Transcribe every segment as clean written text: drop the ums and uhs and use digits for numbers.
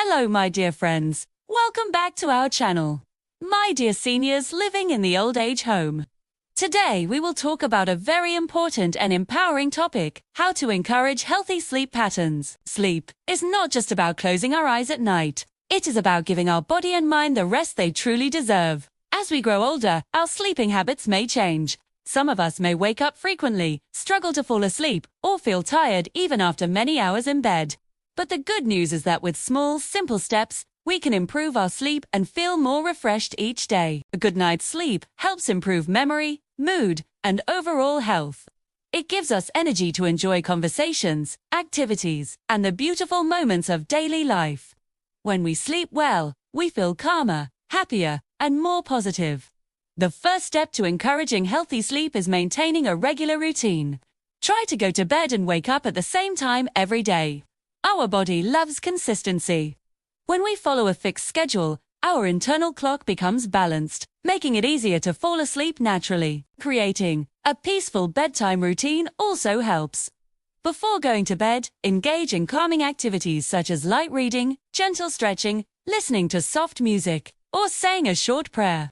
Hello, my dear friends. Welcome back to our channel. My dear seniors living in the old age home. Today, we will talk about a very important and empowering topic, how to encourage healthy sleep patterns. Sleep is not just about closing our eyes at night. It is about giving our body and mind the rest they truly deserve. As we grow older, our sleeping habits may change. Some of us may wake up frequently, struggle to fall asleep, or feel tired even after many hours in bed. But the good news is that with small, simple steps, we can improve our sleep and feel more refreshed each day. A good night's sleep helps improve memory, mood, and overall health. It gives us energy to enjoy conversations, activities, and the beautiful moments of daily life. When we sleep well, we feel calmer, happier, and more positive. The first step to encouraging healthy sleep is maintaining a regular routine. Try to go to bed and wake up at the same time every day. Our body loves consistency. When we follow a fixed schedule, our internal clock becomes balanced, making it easier to fall asleep naturally. Creating a peaceful bedtime routine also helps. Before going to bed, engage in calming activities such as light reading, gentle stretching, listening to soft music, or saying a short prayer.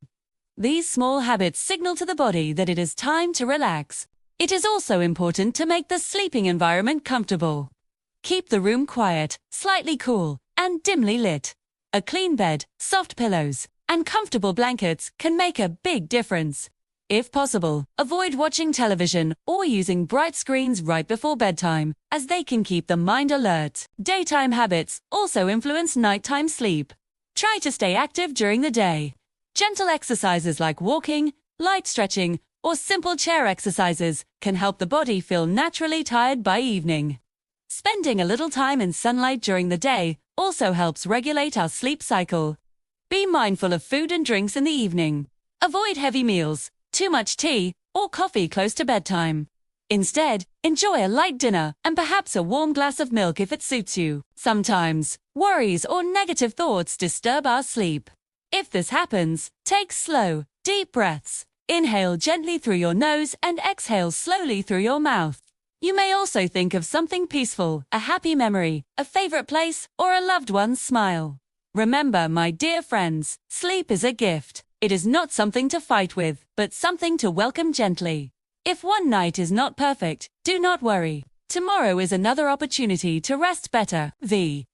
These small habits signal to the body that it is time to relax. It is also important to make the sleeping environment comfortable. Keep the room quiet, slightly cool, and dimly lit. A clean bed, soft pillows, and comfortable blankets can make a big difference. If possible, avoid watching television or using bright screens right before bedtime, as they can keep the mind alert. Daytime habits also influence nighttime sleep. Try to stay active during the day. Gentle exercises like walking, light stretching, or simple chair exercises can help the body feel naturally tired by evening. Spending a little time in sunlight during the day also helps regulate our sleep cycle. Be mindful of food and drinks in the evening. Avoid heavy meals, too much tea, or coffee close to bedtime. Instead, enjoy a light dinner and perhaps a warm glass of milk if it suits you. Sometimes, worries or negative thoughts disturb our sleep. If this happens, take slow, deep breaths. Inhale gently through your nose and exhale slowly through your mouth. You may also think of something peaceful, a happy memory, a favorite place, or a loved one's smile. Remember, my dear friends, sleep is a gift. It is not something to fight with, but something to welcome gently. If one night is not perfect, do not worry. Tomorrow is another opportunity to rest better.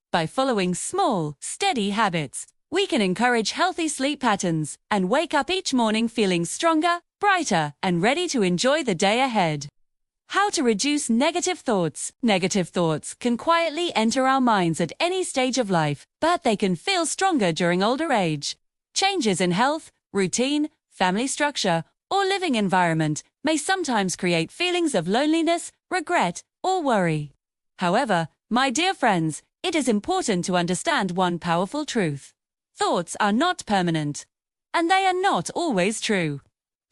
By following small, steady habits, we can encourage healthy sleep patterns and wake up each morning feeling stronger, brighter, and ready to enjoy the day ahead. How to reduce negative thoughts. Negative thoughts can quietly enter our minds at any stage of life, but they can feel stronger during older age. Changes in health, routine, family structure, or living environment may sometimes create feelings of loneliness, regret, or worry. However, my dear friends, it is important to understand one powerful truth. Thoughts are not permanent, and they are not always true.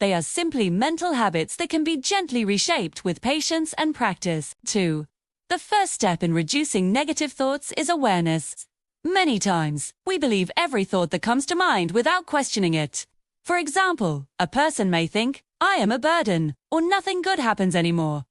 They are simply mental habits that can be gently reshaped with patience and practice. 2. The first step in reducing negative thoughts is awareness. Many times, we believe every thought that comes to mind without questioning it. For example, a person may think, "I am a burden," or "nothing good happens anymore."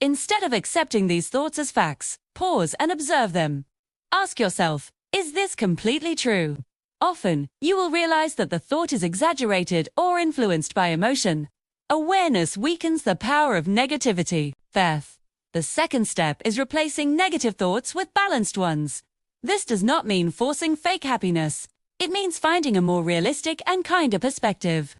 Instead of accepting these thoughts as facts, pause and observe them. Ask yourself, is this completely true? Often, you will realize that the thought is exaggerated or influenced by emotion. Awareness weakens the power of negativity. The second step is replacing negative thoughts with balanced ones. This does not mean forcing fake happiness. It means finding a more realistic and kinder perspective.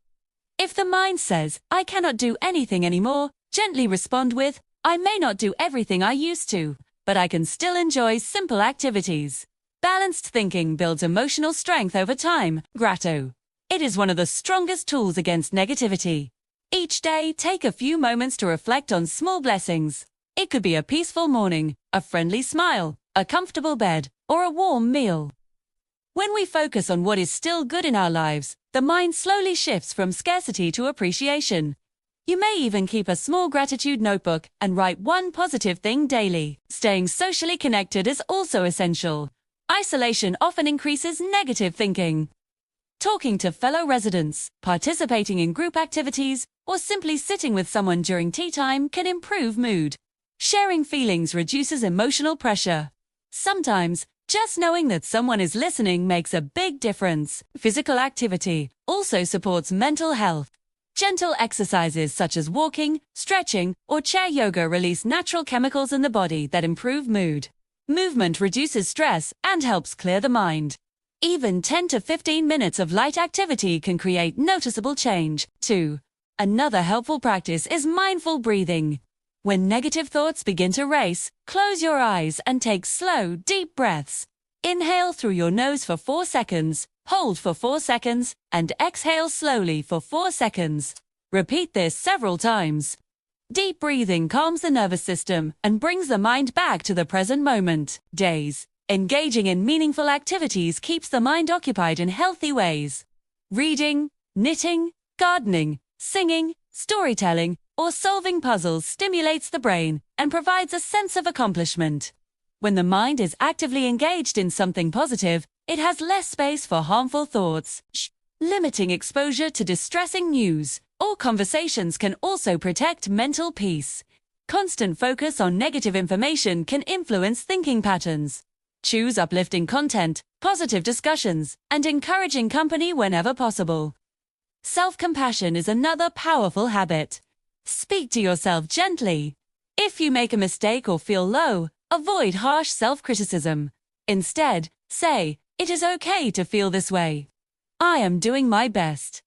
If the mind says, "I cannot do anything anymore," gently respond with, "I may not do everything I used to, but I can still enjoy simple activities." Balanced thinking builds emotional strength over time. Gratitude. It is one of the strongest tools against negativity. Each day, take a few moments to reflect on small blessings. It could be a peaceful morning, a friendly smile, a comfortable bed, or a warm meal. When we focus on what is still good in our lives, the mind slowly shifts from scarcity to appreciation. You may even keep a small gratitude notebook and write one positive thing daily. Staying socially connected is also essential. Isolation often increases negative thinking. Talking to fellow residents, participating in group activities, or simply sitting with someone during tea time can improve mood. Sharing feelings reduces emotional pressure. Sometimes, Just knowing that someone is listening makes a big difference. Physical activity also supports mental health. Gentle exercises such as walking, stretching, or chair yoga release natural chemicals in the body that improve mood. Movement reduces stress and helps clear the mind. Even 10 to 15 minutes of light activity can create noticeable change. 2. Another helpful practice is mindful breathing. When negative thoughts begin to race, close your eyes and take slow, deep breaths. Inhale through your nose for 4 seconds, hold for 4 seconds, and exhale slowly for 4 seconds. Repeat this several times. Deep breathing calms the nervous system and brings the mind back to the present moment. Days. Engaging in meaningful activities keeps the mind occupied in healthy ways. Reading, knitting, gardening, singing, storytelling, or solving puzzles stimulates the brain and provides a sense of accomplishment. When the mind is actively engaged in something positive, it has less space for harmful thoughts. Limiting exposure to distressing news or conversations can also protect mental peace. Constant focus on negative information can influence thinking patterns. Choose uplifting content, positive discussions, and encouraging company whenever possible. Self-compassion is another powerful habit. Speak to yourself gently. If you make a mistake or feel low, avoid harsh self-criticism. Instead, say, "It is okay to feel this way. I am doing my best."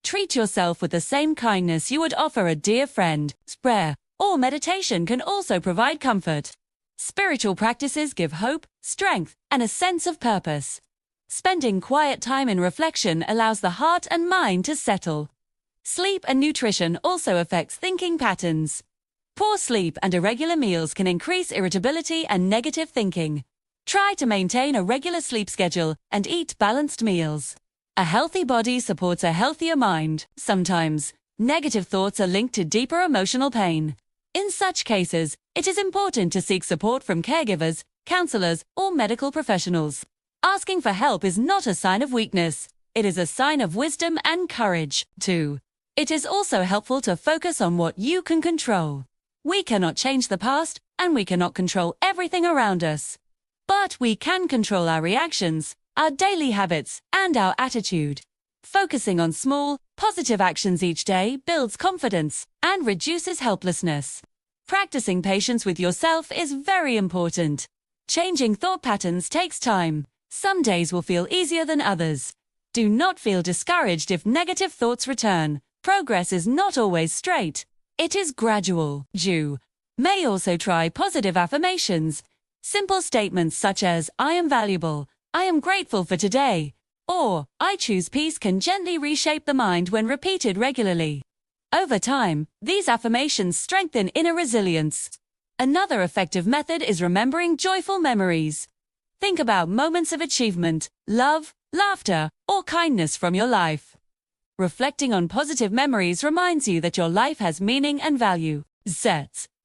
Treat yourself with the same kindness you would offer a dear friend. Prayer or meditation can also provide comfort. Spiritual practices give hope, strength, and a sense of purpose. Spending quiet time in reflection allows the heart and mind to settle. Sleep and nutrition also affects thinking patterns. Poor sleep and irregular meals can increase irritability and negative thinking. Try to maintain a regular sleep schedule and eat balanced meals. A healthy body supports a healthier mind. Sometimes, negative thoughts are linked to deeper emotional pain. In such cases, it is important to seek support from caregivers, counselors, or medical professionals. Asking for help is not a sign of weakness. It is a sign of wisdom and courage. 2. It is also helpful to focus on what you can control. We cannot change the past, and we cannot control everything around us. But we can control our reactions, our daily habits, and our attitude. Focusing on small, positive actions each day builds confidence and reduces helplessness. Practicing patience with yourself is very important. Changing thought patterns takes time. Some days will feel easier than others. Do not feel discouraged if negative thoughts return. Progress is not always straight. It is gradual. You may also try positive affirmations. Simple statements such as, "I am valuable," "I am grateful for today," or "I choose peace" can gently reshape the mind when repeated regularly. Over time, these affirmations strengthen inner resilience. Another effective method is remembering joyful memories. Think about moments of achievement, love, laughter, or kindness from your life. Reflecting on positive memories reminds you that your life has meaning and value.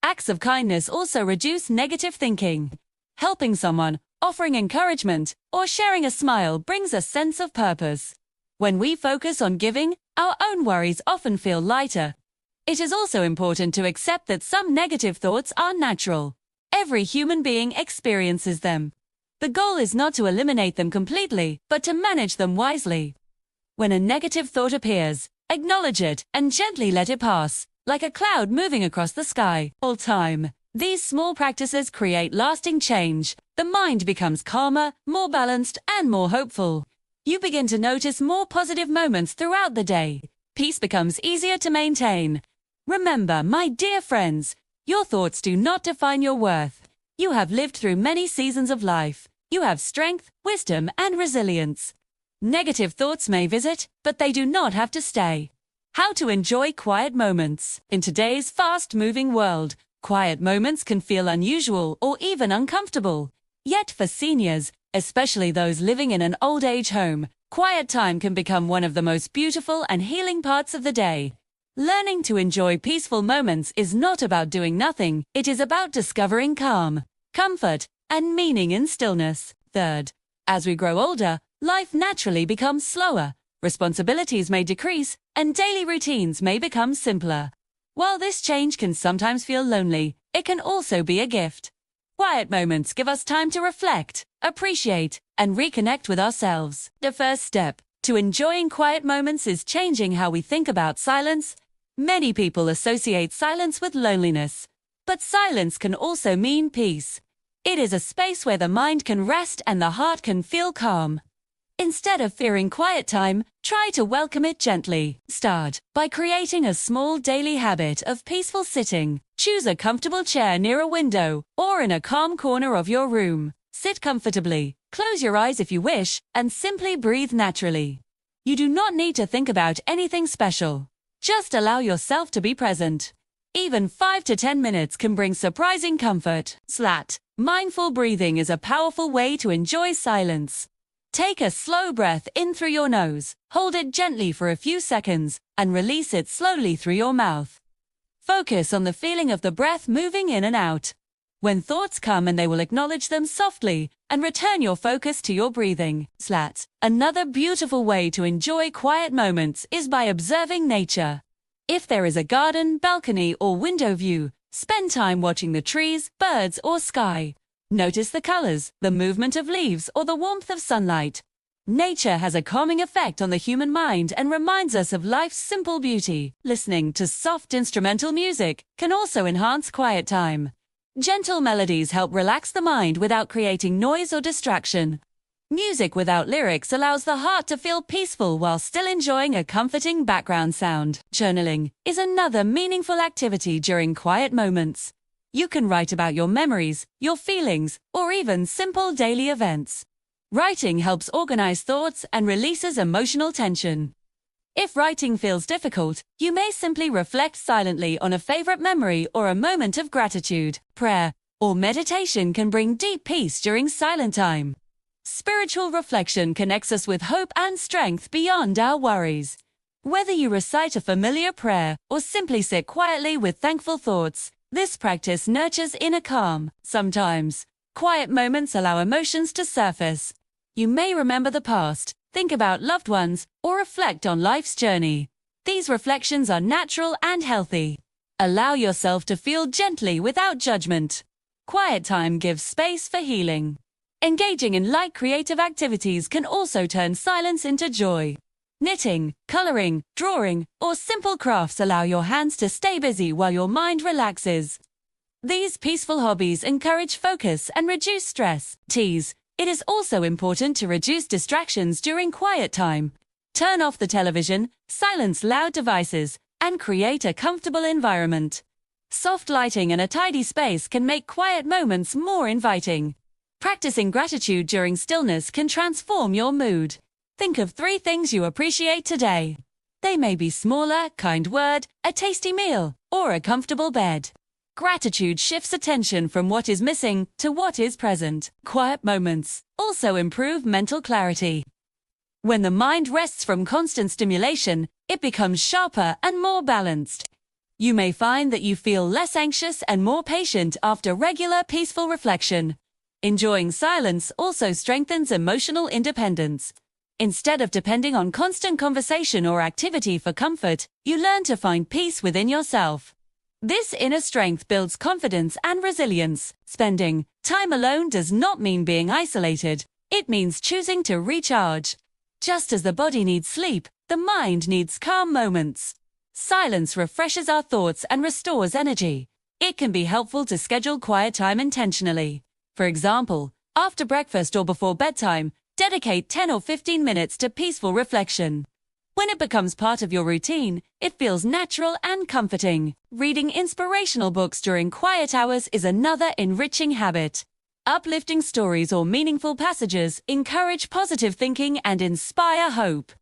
Acts of kindness also reduce negative thinking. Helping someone, offering encouragement, or sharing a smile brings a sense of purpose. When we focus on giving, our own worries often feel lighter. It is also important to accept that some negative thoughts are natural. Every human being experiences them. The goal is not to eliminate them completely, but to manage them wisely. When a negative thought appears, acknowledge it and gently let it pass, like a cloud moving across the sky. All time. These small practices create lasting change. The mind becomes calmer, more balanced, and more hopeful. You begin to notice more positive moments throughout the day. Peace becomes easier to maintain. Remember, my dear friends, your thoughts do not define your worth. You have lived through many seasons of life. You have strength, wisdom, and resilience. Negative thoughts may visit, but they do not have to stay. How to enjoy quiet moments. In today's fast-moving world, quiet moments can feel unusual or even uncomfortable. Yet for seniors, especially those living in an old age home, quiet time can become one of the most beautiful and healing parts of the day. Learning to enjoy peaceful moments is not about doing nothing, it is about discovering calm, comfort, and meaning in stillness. 3rd, as we grow older, life naturally becomes slower. Responsibilities may decrease, and daily routines may become simpler. While this change can sometimes feel lonely, it can also be a gift. Quiet moments give us time to reflect, appreciate, and reconnect with ourselves. The first step to enjoying quiet moments is changing how we think about silence. Many people associate silence with loneliness, but silence can also mean peace. It is a space where the mind can rest and the heart can feel calm. Instead of fearing quiet time, try to welcome it gently. Start by creating a small daily habit of peaceful sitting. Choose a comfortable chair near a window or in a calm corner of your room. Sit comfortably, close your eyes if you wish, and simply breathe naturally. You do not need to think about anything special. Just allow yourself to be present. Even 5 to 10 minutes can bring surprising comfort. Mindful breathing is a powerful way to enjoy silence. Take a slow breath in through your nose, hold it gently for a few seconds, and release it slowly through your mouth. Focus on the feeling of the breath moving in and out. When thoughts come, and they will acknowledge them softly, and return your focus to your breathing. Another beautiful way to enjoy quiet moments is by observing nature. If there is a garden, balcony, or window view, spend time watching the trees, birds, or sky. Notice the colors, the movement of leaves, or the warmth of sunlight. Nature has a calming effect on the human mind and reminds us of life's simple beauty. Listening to soft instrumental music can also enhance quiet time. Gentle melodies help relax the mind without creating noise or distraction. Music without lyrics allows the heart to feel peaceful while still enjoying a comforting background sound. Journaling is another meaningful activity during quiet moments. You can write about your memories, your feelings, or even simple daily events. Writing helps organize thoughts and releases emotional tension. If writing feels difficult, you may simply reflect silently on a favorite memory or a moment of gratitude. Prayer or meditation can bring deep peace during silent time. Spiritual reflection connects us with hope and strength beyond our worries. Whether you recite a familiar prayer or simply sit quietly with thankful thoughts, this practice nurtures inner calm. Sometimes, quiet moments allow emotions to surface. You may remember the past, think about loved ones, or reflect on life's journey. These reflections are natural and healthy. Allow yourself to feel gently without judgment. Quiet time gives space for healing. Engaging in light creative activities can also turn silence into joy. Knitting, coloring, drawing, or simple crafts allow your hands to stay busy while your mind relaxes. These peaceful hobbies encourage focus and reduce stress. It is also important to reduce distractions during quiet time. Turn off the television, silence loud devices, and create a comfortable environment. Soft lighting and a tidy space can make quiet moments more inviting. Practicing gratitude during stillness can transform your mood. Think of 3 things you appreciate today. They may be smaller, kind word, a tasty meal, or a comfortable bed. Gratitude shifts attention from what is missing to what is present. Quiet moments also improve mental clarity. When the mind rests from constant stimulation, it becomes sharper and more balanced. You may find that you feel less anxious and more patient after regular peaceful reflection. Enjoying silence also strengthens emotional independence. Instead of depending on constant conversation or activity for comfort, you learn to find peace within yourself. This inner strength builds confidence and resilience. Spending time alone does not mean being isolated. It means choosing to recharge. Just as the body needs sleep, the mind needs calm moments. Silence refreshes our thoughts and restores energy. It can be helpful to schedule quiet time intentionally. For example, after breakfast or before bedtime, dedicate 10 or 15 minutes to peaceful reflection. When it becomes part of your routine, it feels natural and comforting. Reading inspirational books during quiet hours is another enriching habit. Uplifting stories or meaningful passages encourage positive thinking and inspire hope.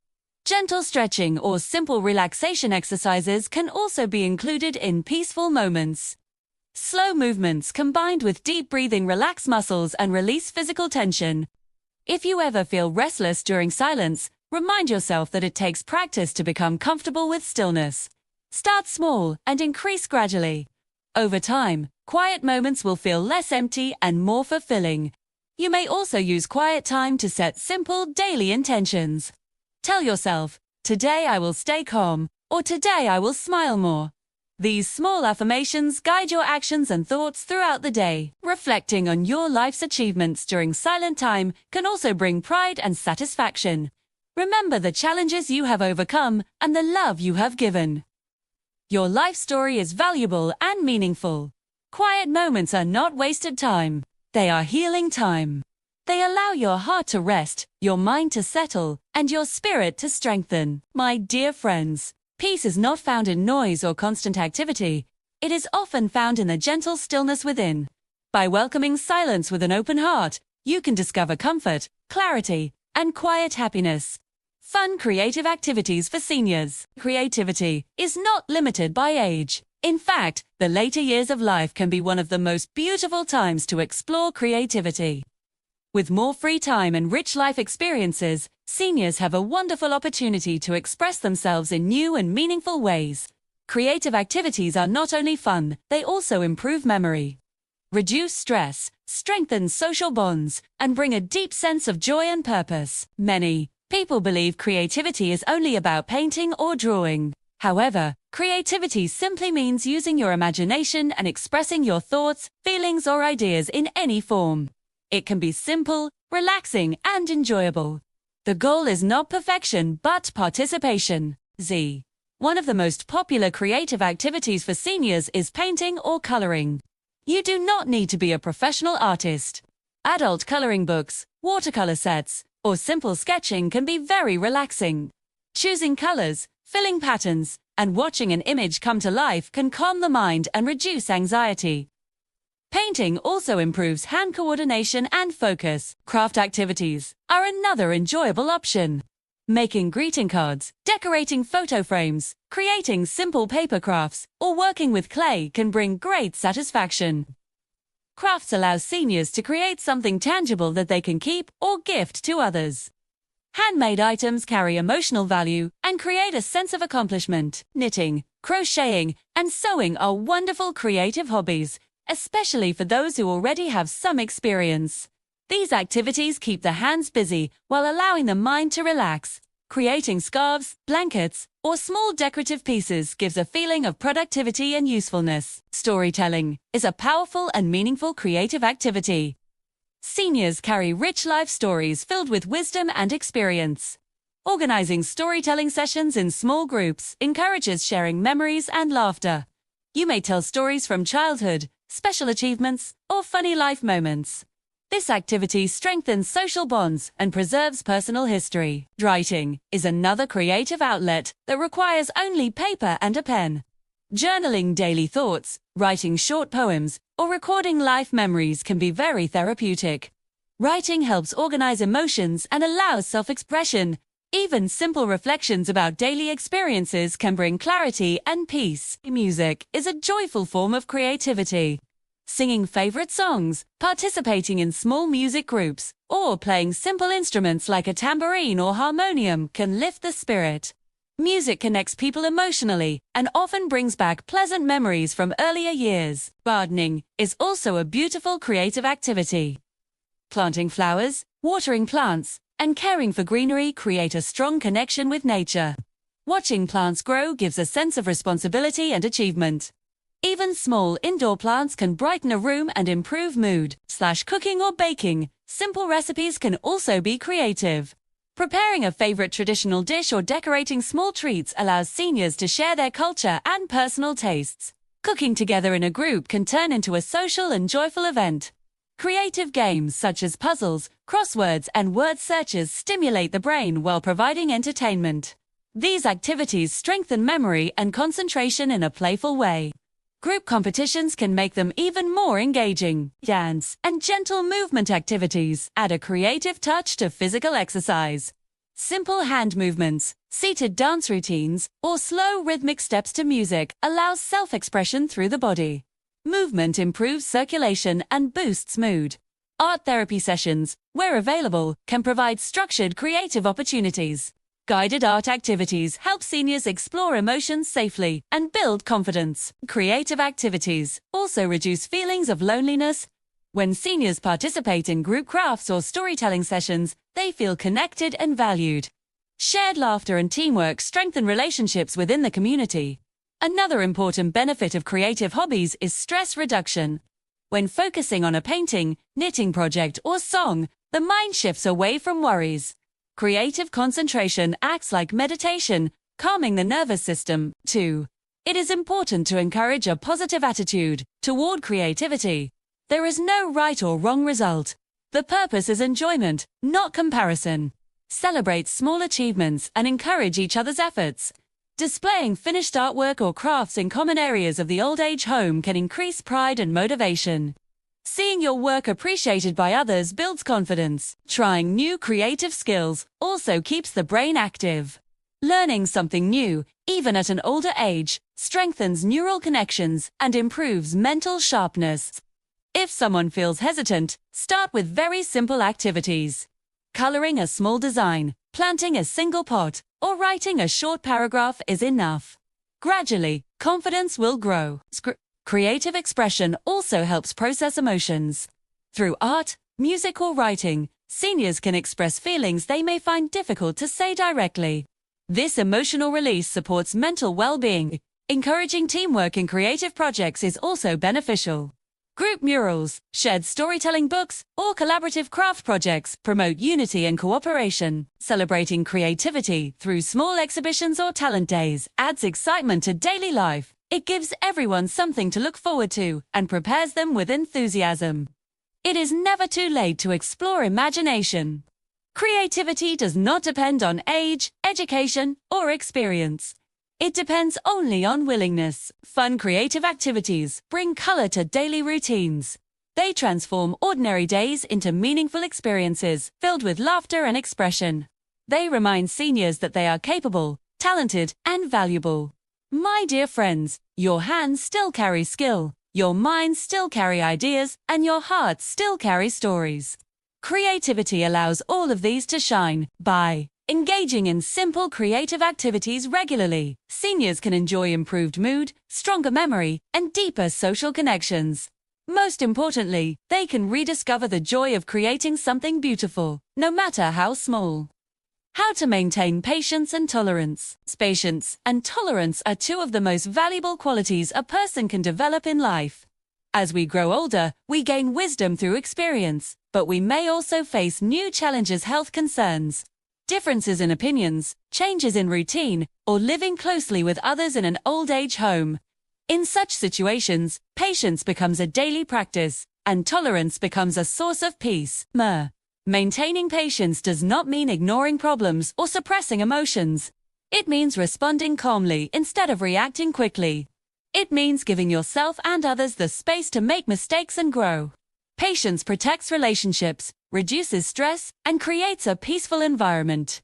Gentle stretching or simple relaxation exercises can also be included in peaceful moments. Slow movements combined with deep breathing relax muscles and release physical tension. If you ever feel restless during silence, remind yourself that it takes practice to become comfortable with stillness. Start small and increase gradually. Over time, quiet moments will feel less empty and more fulfilling. You may also use quiet time to set simple daily intentions. Tell yourself, today I will stay calm, or today I will smile more. These small affirmations guide your actions and thoughts throughout the day. Reflecting on your life's achievements during silent time can also bring pride and satisfaction. Remember the challenges you have overcome and the love you have given. Your life story is valuable and meaningful. Quiet moments are not wasted time. They are healing time. They allow your heart to rest, your mind to settle, and your spirit to strengthen. My dear friends, peace is not found in noise or constant activity. It is often found in the gentle stillness within. By welcoming silence with an open heart, you can discover comfort, clarity, and quiet happiness. Fun creative activities for seniors. Creativity is not limited by age. In fact, the later years of life can be one of the most beautiful times to explore creativity. With more free time and rich life experiences, seniors have a wonderful opportunity to express themselves in new and meaningful ways. Creative activities are not only fun, they also improve memory, reduce stress, strengthen social bonds, and bring a deep sense of joy and purpose. Many people believe creativity is only about painting or drawing. However, creativity simply means using your imagination and expressing your thoughts, feelings, or ideas in any form. It can be simple, relaxing, and enjoyable. The goal is not perfection, but participation. One of the most popular creative activities for seniors is painting or coloring. You do not need to be a professional artist. Adult coloring books, watercolor sets, or simple sketching can be very relaxing. Choosing colors, filling patterns, and watching an image come to life can calm the mind and reduce anxiety. Painting also improves hand coordination and focus. Craft activities are another enjoyable option. Making greeting cards, decorating photo frames, creating simple paper crafts, or working with clay can bring great satisfaction. Crafts allow seniors to create something tangible that they can keep or gift to others. Handmade items carry emotional value and create a sense of accomplishment. Knitting, crocheting, and sewing are wonderful creative hobbies, especially for those who already have some experience. These activities keep the hands busy while allowing the mind to relax. Creating scarves, blankets, or small decorative pieces gives a feeling of productivity and usefulness. Storytelling is a powerful and meaningful creative activity. Seniors carry rich life stories filled with wisdom and experience. Organizing storytelling sessions in small groups encourages sharing memories and laughter. You may tell stories from childhood, special achievements, or funny life moments. This activity strengthens social bonds and preserves personal history. Writing is another creative outlet that requires only paper and a pen. Journaling daily thoughts, writing short poems, or recording life memories can be very therapeutic. Writing helps organize emotions and allows self-expression. Even simple reflections about daily experiences can bring clarity and peace. Music is a joyful form of creativity. Singing favorite songs, participating in small music groups, or playing simple instruments like a tambourine or harmonium can lift the spirit. Music connects people emotionally and often brings back pleasant memories from earlier years. Gardening is also a beautiful creative activity. Planting flowers, watering plants, and caring for greenery create a strong connection with nature. Watching plants grow gives a sense of responsibility and achievement. Even small indoor plants can brighten a room and improve mood. Cooking or baking, simple recipes can also be creative. Preparing a favorite traditional dish or decorating small treats allows seniors to share their culture and personal tastes. Cooking together in a group can turn into a social and joyful event. Creative games such as puzzles, crosswords, and word searches stimulate the brain while providing entertainment. These activities strengthen memory and concentration in a playful way. Group competitions can make them even more engaging. Dance and gentle movement activities add a creative touch to physical exercise. Simple hand movements, seated dance routines, or slow rhythmic steps to music allows self-expression through the body. Movement improves circulation and boosts mood. Art therapy sessions, where available, can provide structured creative opportunities. Guided art activities help seniors explore emotions safely and build confidence. Creative activities also reduce feelings of loneliness. When seniors participate in group crafts or storytelling sessions, they feel connected and valued. Shared laughter and teamwork strengthen relationships within the community. Another important benefit of creative hobbies is stress reduction. When focusing on a painting, knitting project, or song, the mind shifts away from worries. Creative concentration acts like meditation, calming the nervous system. 2. It is important to encourage a positive attitude toward creativity. There is no right or wrong result. The purpose is enjoyment, not comparison. Celebrate small achievements and encourage each other's efforts. Displaying finished artwork or crafts in common areas of the old age home can increase pride and motivation. Seeing your work appreciated by others builds confidence. Trying new creative skills also keeps the brain active. Learning something new, even at an older age, strengthens neural connections and improves mental sharpness. If someone feels hesitant, start with very simple activities. Coloring a small design, planting a single pot, or writing a short paragraph is enough. Gradually, confidence will grow. Creative expression also helps process emotions. Through art, music, or writing, seniors can express feelings they may find difficult to say directly. This emotional release supports mental well-being. Encouraging teamwork in creative projects is also beneficial. Group murals, shared storytelling books, or collaborative craft projects promote unity and cooperation. Celebrating creativity through small exhibitions or talent days adds excitement to daily life. It gives everyone something to look forward to and prepares them with enthusiasm. It is never too late to explore imagination. Creativity does not depend on age, education, or experience. It depends only on willingness. Fun creative activities bring color to daily routines. They transform ordinary days into meaningful experiences filled with laughter and expression. They remind seniors that they are capable, talented, and valuable. My dear friends, your hands still carry skill, your minds still carry ideas, and your hearts still carry stories. Creativity allows all of these to shine. By engaging in simple creative activities regularly, seniors can enjoy improved mood, stronger memory, and deeper social connections. Most importantly, they can rediscover the joy of creating something beautiful, no matter how small. How to maintain patience and tolerance. Patience and tolerance are two of the most valuable qualities a person can develop in life. As we grow older, we gain wisdom through experience, but we may also face new challenges, health concerns, differences in opinions, changes in routine, or living closely with others in an old age home. In such situations, patience becomes a daily practice, and tolerance becomes a source of peace. Maintaining patience does not mean ignoring problems or suppressing emotions. It means responding calmly instead of reacting quickly. It means giving yourself and others the space to make mistakes and grow. Patience protects relationships, reduces stress, and creates a peaceful environment.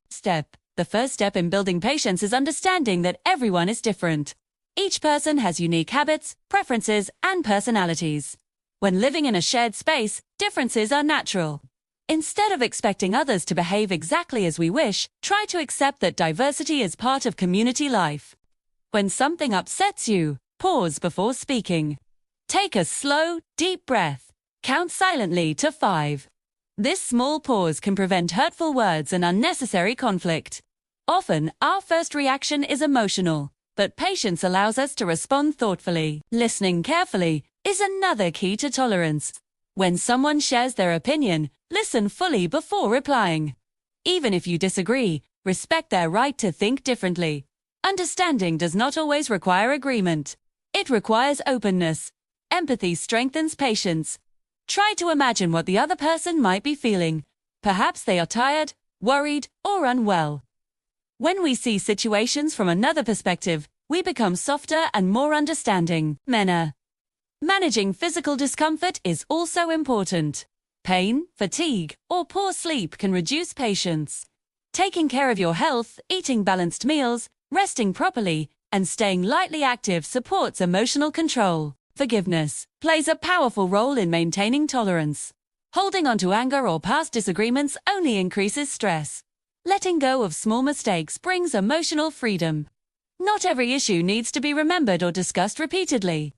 The first step in building patience is understanding that everyone is different. Each person has unique habits, preferences, and personalities. When living in a shared space, differences are natural. Instead of expecting others to behave exactly as we wish, try to accept that diversity is part of community life. When something upsets you, pause before speaking. Take a slow, deep breath. Count silently to 5. This small pause can prevent hurtful words and unnecessary conflict. Often, our first reaction is emotional, but patience allows us to respond thoughtfully. Listening carefully is another key to tolerance. When someone shares their opinion, listen fully before replying. Even if you disagree, respect their right to think differently. Understanding does not always require agreement. It requires openness. Empathy strengthens patience. Try to imagine what the other person might be feeling. Perhaps they are tired, worried, or unwell. When we see situations from another perspective, we become softer and more understanding. Managing physical discomfort is also important. Pain, fatigue, or poor sleep can reduce patience. Taking care of your health, eating balanced meals, resting properly, and staying lightly active supports emotional control. Forgiveness plays a powerful role in maintaining tolerance. Holding on to anger or past disagreements only increases stress. Letting go of small mistakes brings emotional freedom. Not every issue needs to be remembered or discussed repeatedly.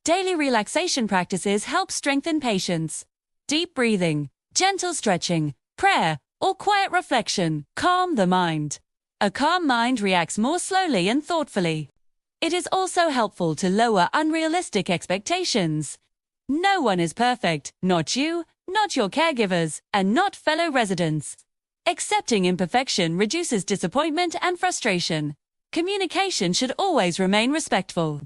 Daily relaxation practices help strengthen patience. Deep breathing, gentle stretching, prayer, or quiet reflection calm the mind. A calm mind reacts more slowly and thoughtfully. It is also helpful to lower unrealistic expectations. No one is perfect, not you, not your caregivers, and not fellow residents. Accepting imperfection reduces disappointment and frustration. Communication should always remain respectful.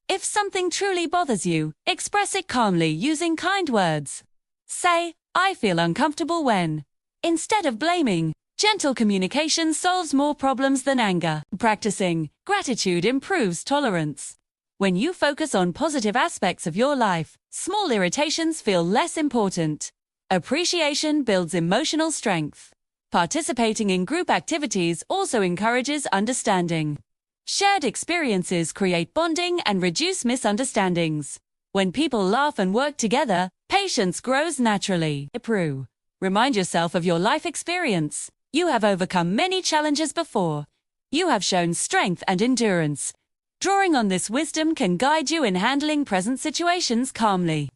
If something truly bothers you, express it calmly using kind words. Say, "I feel uncomfortable when," instead of blaming. Gentle communication solves more problems than anger. Practicing gratitude improves tolerance. When you focus on positive aspects of your life, small irritations feel less important. Appreciation builds emotional strength. Participating in group activities also encourages understanding. Shared experiences create bonding and reduce misunderstandings. When people laugh and work together, patience grows naturally. Remind yourself of your life experience. You have overcome many challenges before. You have shown strength and endurance. Drawing on this wisdom can guide you in handling present situations calmly.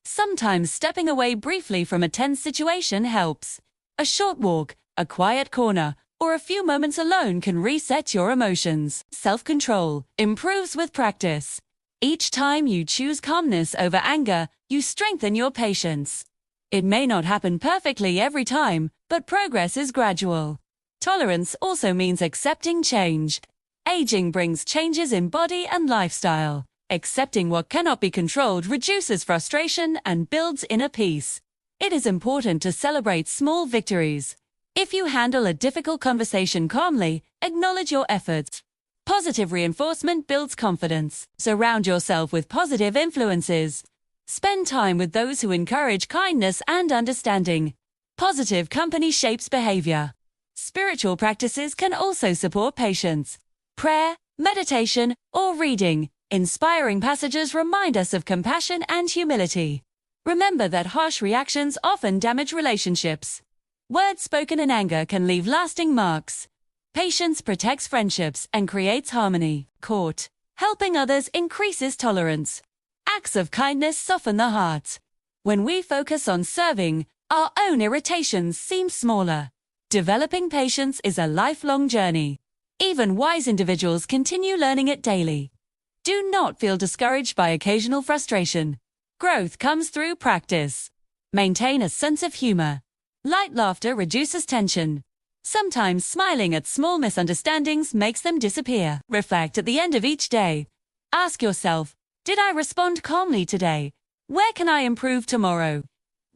Sometimes stepping away briefly from a tense situation helps. A short walk, a quiet corner, or a few moments alone can reset your emotions. Self-control improves with practice. Each time you choose calmness over anger, you strengthen your patience. It may not happen perfectly every time, but progress is gradual. Tolerance also means accepting change. Aging brings changes in body and lifestyle. Accepting what cannot be controlled reduces frustration and builds inner peace. It is important to celebrate small victories. If you handle a difficult conversation calmly, acknowledge your efforts. Positive reinforcement builds confidence. Surround yourself with positive influences. Spend time with those who encourage kindness and understanding. Positive company shapes behavior. Spiritual practices can also support patience. Prayer, meditation, or reading, inspiring passages remind us of compassion and humility. Remember that harsh reactions often damage relationships. Words spoken in anger can leave lasting marks. Patience protects friendships and creates harmony. Helping others increases tolerance. Acts of kindness soften the heart. When we focus on serving, our own irritations seem smaller. Developing patience is a lifelong journey. Even wise individuals continue learning it daily. Do not feel discouraged by occasional frustration. Growth comes through practice. Maintain a sense of humor. Light laughter reduces tension. Sometimes smiling at small misunderstandings makes them disappear. Reflect at the end of each day. Ask yourself, did I respond calmly today? Where can I improve tomorrow?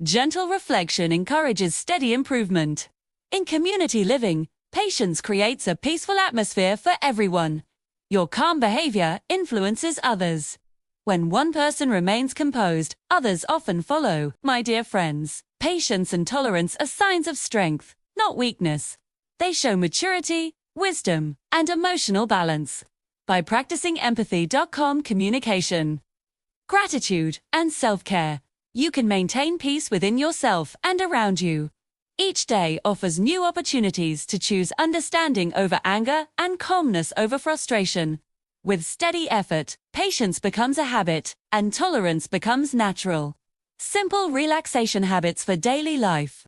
Gentle reflection encourages steady improvement. In community living, patience creates a peaceful atmosphere for everyone. Your calm behavior influences others. When one person remains composed, others often follow. My dear friends, patience and tolerance are signs of strength, not weakness. They show maturity, wisdom, and emotional balance. By practicing empathy.com communication, gratitude, and self-care, you can maintain peace within yourself and around you. Each day offers new opportunities to choose understanding over anger and calmness over frustration. With steady effort, patience becomes a habit, and tolerance becomes natural. Simple relaxation habits for daily life.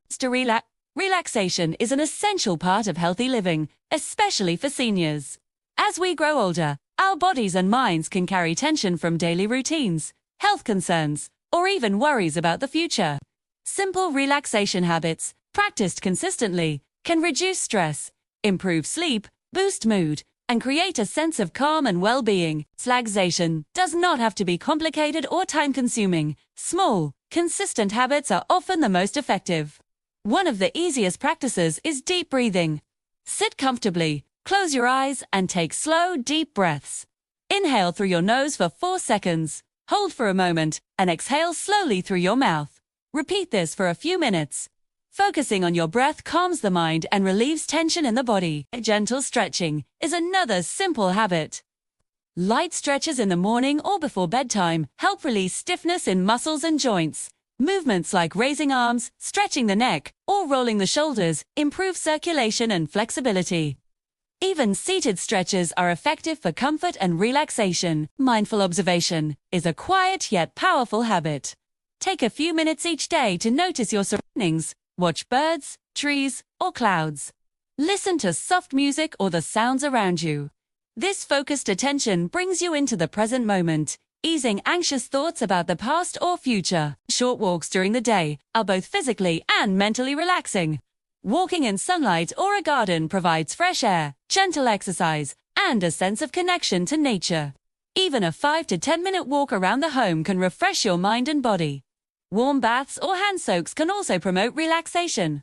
Relaxation is an essential part of healthy living, especially for seniors. As we grow older, our bodies and minds can carry tension from daily routines, health concerns, or even worries about the future. Simple relaxation habits, practiced consistently, can reduce stress, improve sleep, boost mood, and create a sense of calm and well-being. Relaxation does not have to be complicated or time-consuming. Small, consistent habits are often the most effective. One of the easiest practices is deep breathing. Sit comfortably, close your eyes, and take slow, deep breaths. Inhale through your nose for 4 seconds, hold for a moment, and exhale slowly through your mouth. Repeat this for a few minutes. Focusing on your breath calms the mind and relieves tension in the body. Gentle stretching is another simple habit. Light stretches in the morning or before bedtime help release stiffness in muscles and joints. Movements like raising arms, stretching the neck, or rolling the shoulders improve circulation and flexibility. Even seated stretches are effective for comfort and relaxation. Mindful observation is a quiet yet powerful habit. Take a few minutes each day to notice your surroundings. Watch birds, trees, or clouds. Listen to soft music or the sounds around you. This focused attention brings you into the present moment, easing anxious thoughts about the past or future. Short walks during the day are both physically and mentally relaxing. Walking in sunlight or a garden provides fresh air, gentle exercise, and a sense of connection to nature. Even a 5 to 10-minute walk around the home can refresh your mind and body. Warm baths or hand soaks can also promote relaxation.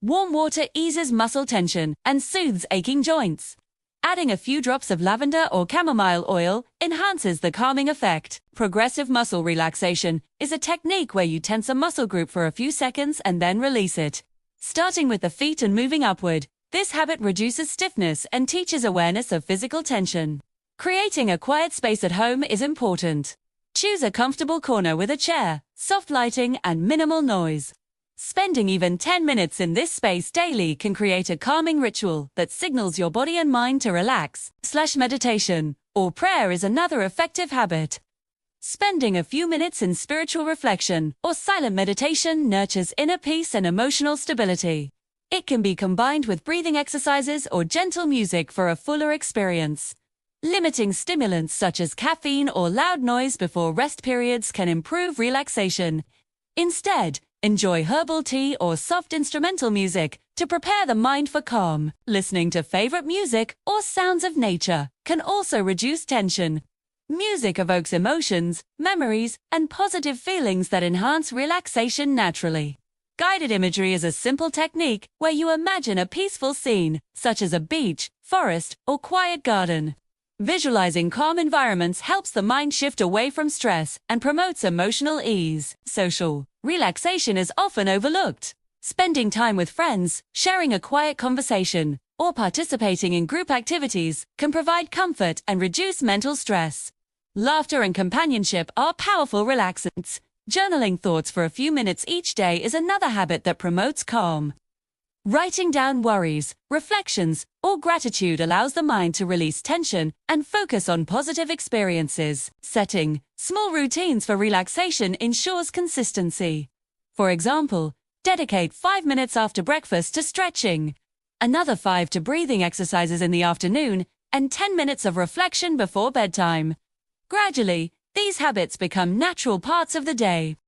Warm water eases muscle tension and soothes aching joints. Adding a few drops of lavender or chamomile oil enhances the calming effect. Progressive muscle relaxation is a technique where you tense a muscle group for a few seconds and then release it. Starting with the feet and moving upward, this habit reduces stiffness and teaches awareness of physical tension. Creating a quiet space at home is important. Choose a comfortable corner with a chair, soft lighting, and minimal noise. Spending even 10 minutes in this space daily can create a calming ritual that signals your body and mind to relax. Meditation or prayer is another effective habit. Spending a few minutes in spiritual reflection or silent meditation nurtures inner peace and emotional stability. It can be combined with breathing exercises or gentle music for a fuller experience. Limiting stimulants such as caffeine or loud noise before rest periods can improve relaxation. Instead, enjoy herbal tea or soft instrumental music to prepare the mind for calm. Listening to favorite music or sounds of nature can also reduce tension. Music evokes emotions, memories, and positive feelings that enhance relaxation naturally. Guided imagery is a simple technique where you imagine a peaceful scene, such as a beach, forest, or quiet garden. Visualizing calm environments helps the mind shift away from stress and promotes emotional ease. Social relaxation is often overlooked. Spending time with friends, sharing a quiet conversation, or participating in group activities can provide comfort and reduce mental stress. Laughter and companionship are powerful relaxants. Journaling thoughts for a few minutes each day is another habit that promotes calm. Writing down worries, reflections, or gratitude allows the mind to release tension and focus on positive experiences. Setting small routines for relaxation ensures consistency. For example, dedicate 5 minutes after breakfast to stretching, another 5 to breathing exercises in the afternoon, and 10 minutes of reflection before bedtime. Gradually, these habits become natural parts of the day.